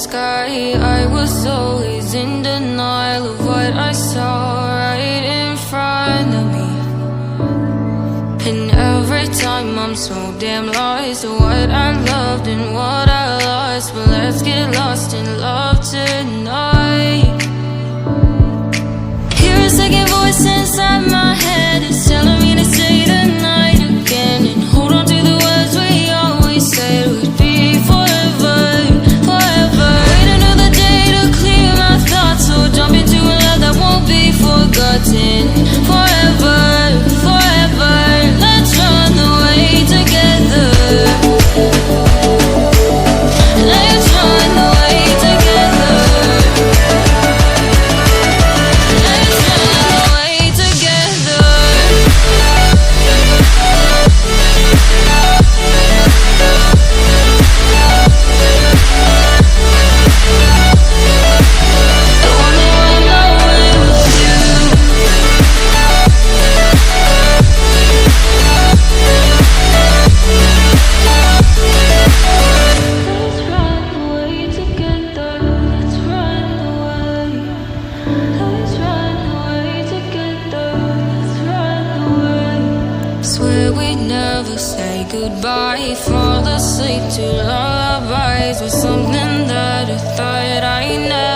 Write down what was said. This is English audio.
sky. I was always in denial of what I saw right in front of me. And every time I'm so damn lost to what I loved and what I lost. But let's get lost in love tonight. Hear a second voice inside my head. It's telling me to stay the night again and hold on to the words we always said would be forever, forever. Wait another day to clear my thoughts, so jump into a love that won't be forgotten. Forever, forever. Let's run away together. Let's run away together. Let's run away together. I wanna run away with you. Let's run away together. Let's run away. Let's run away together. Let's run away. Swear we'd never say goodbye. Fall asleep to lullabies with something that I thought I never